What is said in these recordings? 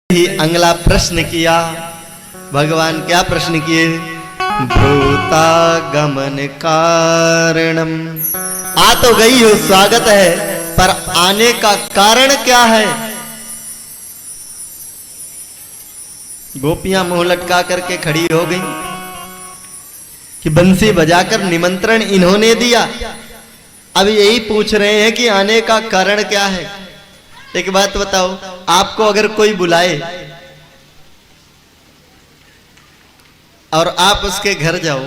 ही अगला प्रश्न किया। भगवान क्या प्रश्न किए? भूतागमन कारणम। आ तो गई हो, स्वागत है, पर आने का कारण क्या है? गोपियां मुंह लटका करके खड़ी हो गई कि बंसी बजाकर निमंत्रण इन्होंने दिया, अब यही पूछ रहे हैं कि आने का कारण क्या है। एक बात बताओ, आपको अगर कोई बुलाए और आप उसके घर जाओ,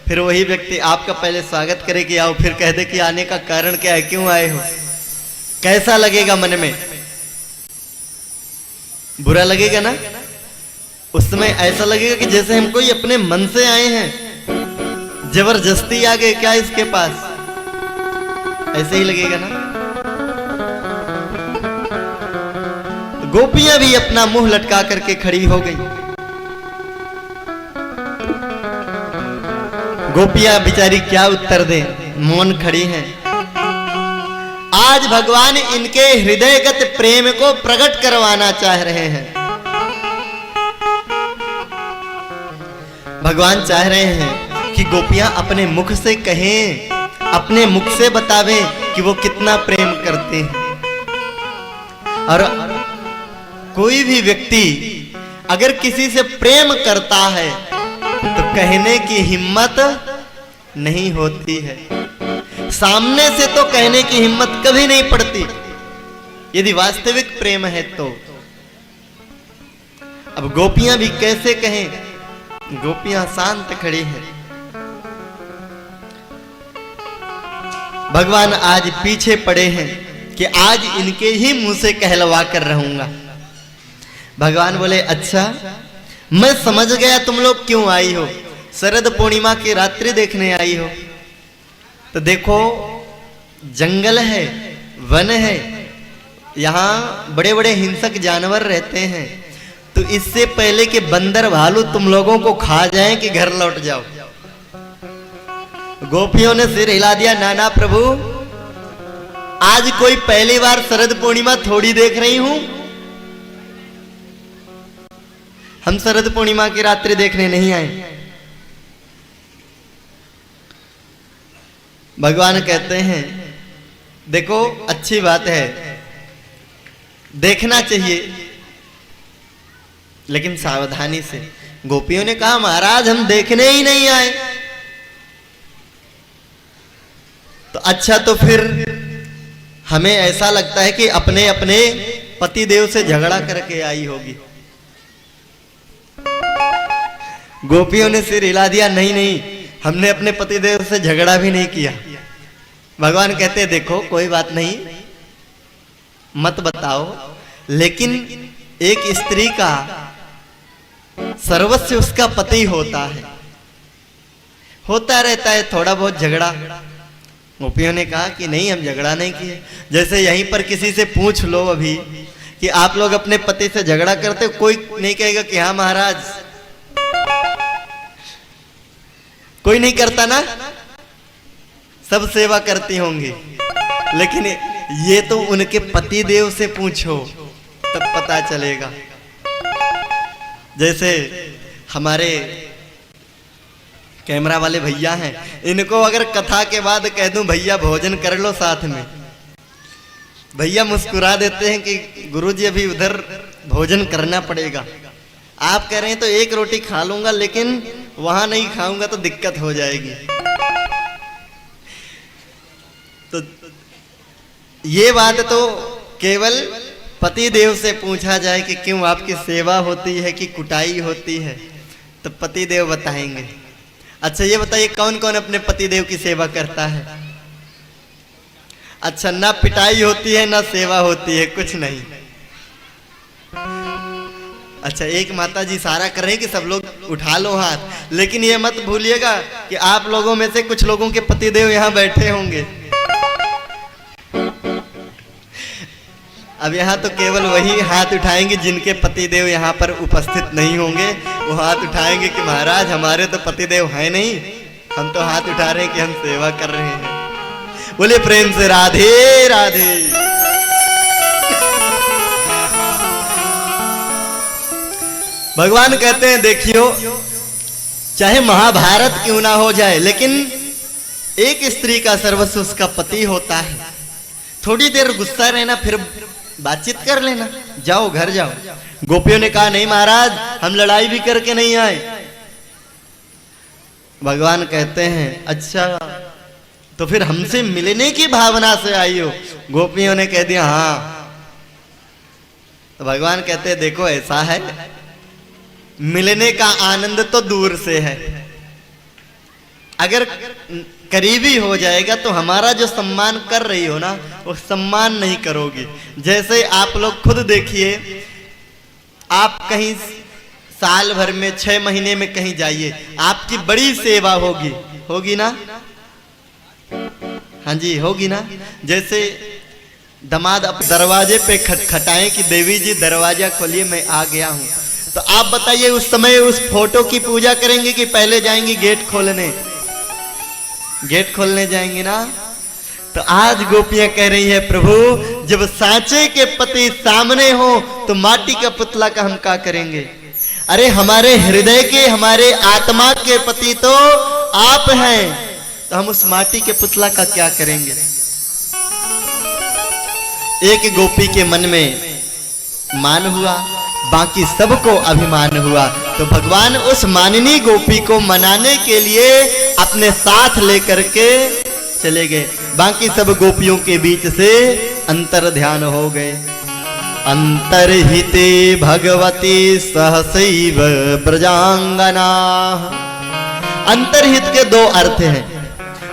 फिर वही व्यक्ति आपका पहले स्वागत करे कि आओ, फिर कह दे कि आने का कारण क्या है, क्यों आए हो, कैसा लगेगा मन में? बुरा लगेगा ना? उस समय ऐसा लगेगा कि जैसे हम कोई अपने मन से आए हैं, जबरदस्ती आ गए क्या इसके पास, ऐसे ही लगेगा ना। गोपियां भी अपना मुंह लटका करके खड़ी हो गई। गोपियां बेचारी क्या उत्तर दें, मौन खड़ी हैं। आज भगवान इनके हृदयगत प्रेम को प्रकट करवाना चाह रहे हैं। भगवान चाह रहे हैं कि गोपियां अपने मुख से कहें, अपने मुख से बतावें कि वो कितना प्रेम करते हैं। और कोई भी व्यक्ति अगर किसी से प्रेम करता है तो कहने की हिम्मत नहीं होती है, सामने से तो कहने की हिम्मत कभी नहीं पड़ती, यदि वास्तविक प्रेम है तो। अब गोपियां भी कैसे कहें? गोपियां शांत खड़ी हैं। भगवान आज पीछे पड़े हैं कि आज इनके ही मुंह से कहलवा कर रहूंगा। भगवान बोले, अच्छा मैं समझ गया तुम लोग क्यों आई हो, शरद पूर्णिमा की रात्रि देखने आई हो। तो देखो, जंगल है, वन है, यहाँ बड़े बड़े हिंसक जानवर रहते हैं, तो इससे पहले कि बंदर भालू तुम लोगों को खा जाएं कि घर लौट जाओ। गोपियों ने सिर हिला दिया, नाना प्रभु, आज कोई पहली बार शरद पूर्णिमा थोड़ी देख रही हूं, हम शरद पूर्णिमा की रात्रि देखने नहीं आए। भगवान कहते हैं, देखो अच्छी बात है, देखना चाहिए, लेकिन सावधानी से। गोपियों ने कहा, महाराज हम देखने ही नहीं आए। तो अच्छा, तो फिर हमें ऐसा लगता है कि अपने अपने पति देव से झगड़ा करके आई होगी। गोपियों ने सिर हिला दिया, नहीं नहीं, हमने अपने पति देव से झगड़ा भी नहीं किया। भगवान कहते हैं, देखो कोई बात नहीं, मत बताओ, लेकिन एक स्त्री का सर्वस्व उसका पति होता है, होता रहता है थोड़ा बहुत झगड़ा। गोपियों ने कहा कि नहीं, हम झगड़ा नहीं किए। जैसे यहीं पर किसी से पूछ लो अभी कि आप लोग अपने पति से झगड़ा करते हो, कोई नहीं कहेगा कि हाँ महाराज, कोई नहीं करता ना, सब सेवा करती होंगी। लेकिन ये तो उनके पति देव से पूछो तब पता चलेगा। जैसे हमारे कैमरा वाले भैया हैं, इनको अगर कथा के बाद कह दूं भैया भोजन कर लो साथ में, भैया मुस्कुरा देते हैं कि गुरुजी अभी उधर भोजन करना पड़ेगा। आप कह रहे हैं तो एक रोटी खा लूंगा, लेकिन वहां नहीं खाऊंगा तो दिक्कत हो जाएगी। तो ये बात तो केवल पति देव से पूछा जाए कि क्यों आपकी सेवा होती है कि कुटाई होती है, तो पति देव बताएंगे। अच्छा ये बताइए, कौन कौन अपने पति देव की सेवा करता है? अच्छा, ना पिटाई होती है ना सेवा होती है, कुछ नहीं। अच्छा, एक माता जी इशारा कर रहे हैं कि सब लोग उठा लो हाथ, लेकिन ये मत भूलिएगा कि आप लोगों में से कुछ लोगों के पतिदेव यहाँ बैठे होंगे। अब यहाँ तो केवल वही हाथ उठाएंगे जिनके पतिदेव यहाँ पर उपस्थित नहीं होंगे। वो हाथ उठाएंगे कि महाराज हमारे तो पतिदेव हैं नहीं, हम तो हाथ उठा रहे हैं कि हम सेवा कर रहे हैं। बोले प्रेम से राधे राधे। भगवान कहते हैं देखियो, चाहे महाभारत क्यों ना हो जाए, लेकिन एक स्त्री का सर्वस्व उसका पति होता है। थोड़ी देर गुस्सा रहना, फिर बातचीत कर लेना, जाओ घर जाओ। गोपियों ने कहा नहीं महाराज, हम लड़ाई भी करके नहीं आए। भगवान कहते हैं अच्छा, तो फिर हमसे मिलने की भावना से आई हो? गोपियों ने कह दिया हाँ। तो भगवान कहते हैं देखो ऐसा है, मिलने का आनंद तो दूर से है, अगर करीबी हो जाएगा तो हमारा जो सम्मान कर रही हो ना, वो सम्मान नहीं करोगी। जैसे आप लोग खुद देखिए, आप कहीं साल भर में 6 महीने में कहीं जाइए, आपकी बड़ी सेवा होगी, होगी ना? हाँ जी होगी ना। जैसे दामाद अब दरवाजे पे खटखटाएं कि देवी जी दरवाजा खोलिए मैं आ गया हूं, तो आप बताइए उस समय उस फोटो की पूजा करेंगे कि पहले जाएंगे गेट खोलने? गेट खोलने जाएंगे ना। तो आज गोपियां कह रही है प्रभु, जब सांचे के पति सामने हो तो माटी का पुतला का हम क्या करेंगे? अरे हमारे हृदय के, हमारे आत्मा के पति तो आप हैं, तो हम उस माटी के पुतला का क्या करेंगे? एक गोपी के मन में मान हुआ, बाकी सबको अभिमान हुआ। तो भगवान उस माननी गोपी को मनाने के लिए अपने साथ लेकर के चले गए। बाकी सब गोपियों के बीच से अंतर ध्यान हो गए। अंतर्हिते भगवती सहसैव ब्रजांगना। अंतर्हित के 2 अर्थ हैं।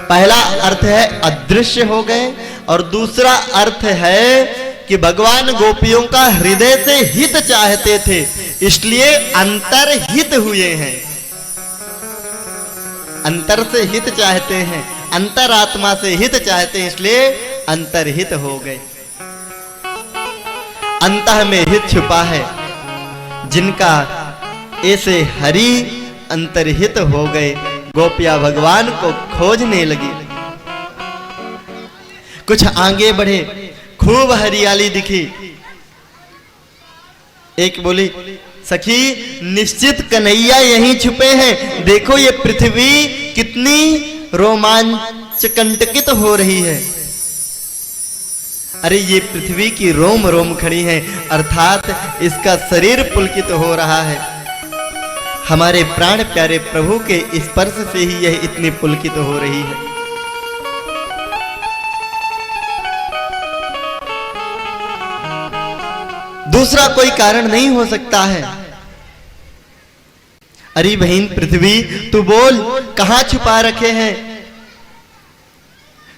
पहला अर्थ है अदृश्य हो गए, और दूसरा अर्थ है कि भगवान गोपियों का हृदय से हित चाहते थे, इसलिए अंतर्हित हुए हैं। अंतर से हित चाहते हैं, अंतरात्मा से हित चाहते हैं, इसलिए अंतर्हित हो गए। अंतः में हित छुपा है, जिनका ऐसे हरि अंतर्हित हो गए। गोपियां भगवान को खोजने लगी, कुछ आगे बढ़े, खूब हरियाली दिखी। एक बोली सखी निश्चित कन्हैया यहीं छुपे हैं, देखो ये पृथ्वी कितनी रोमांचकंटकित हो रही है। अरे ये पृथ्वी की रोम रोम खड़ी है, अर्थात इसका शरीर पुलकित हो रहा है। हमारे प्राण प्यारे प्रभु के स्पर्श से ही यह इतनी पुलकित हो रही है। दूसरा कोई कारण नहीं हो सकता है। अरे बहन पृथ्वी तू बोल, कहां छुपा रखे हैं?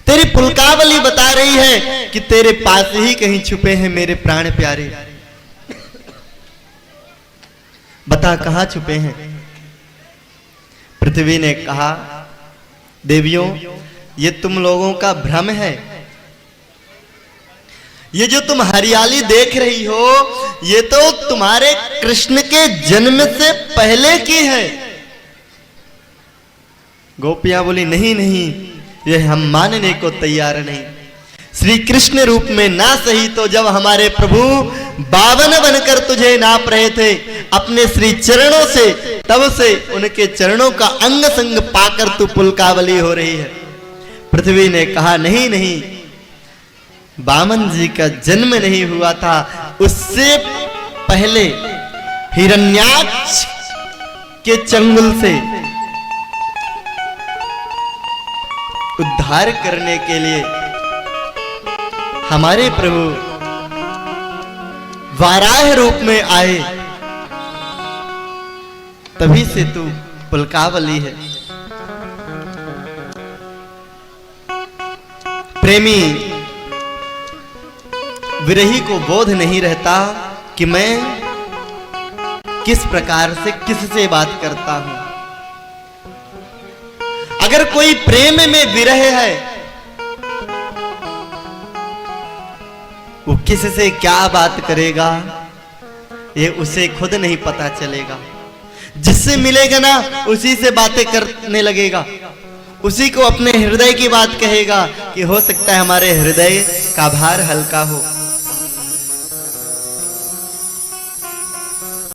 तेरी पुलकावली बता रही है कि तेरे पास ही कहीं छुपे हैं मेरे प्राण प्यारे। बता कहां छुपे हैं? पृथ्वी ने कहा देवियों, ये तुम लोगों का भ्रम है। ये जो तुम हरियाली देख रही हो, ये तो तुम्हारे कृष्ण के जन्म से पहले की है। गोपियां बोली नहीं नहीं, यह हम मानने को तैयार नहीं। श्री कृष्ण रूप में ना सही तो जब हमारे प्रभु 52 बनकर तुझे नाप रहे थे अपने श्री चरणों से, तब से उनके चरणों का अंग संग पाकर तू पुलकावली हो रही है। पृथ्वी ने कहा नहीं नहीं, वामन जी का जन्म नहीं हुआ था, उससे पहले हिरण्याक्ष के चंगुल से उद्धार करने के लिए हमारे प्रभु वाराह रूप में आए, तभी से तू पुलकावली है। प्रेमी विरही को बोध नहीं रहता कि मैं किस प्रकार से किससे बात करता हूं। अगर कोई प्रेम में विरह है, वो किससे क्या बात करेगा ये उसे खुद नहीं पता चलेगा। जिससे मिलेगा ना उसी से बातें करने लगेगा, उसी को अपने हृदय की बात कहेगा कि हो सकता है हमारे हृदय का भार हल्का हो।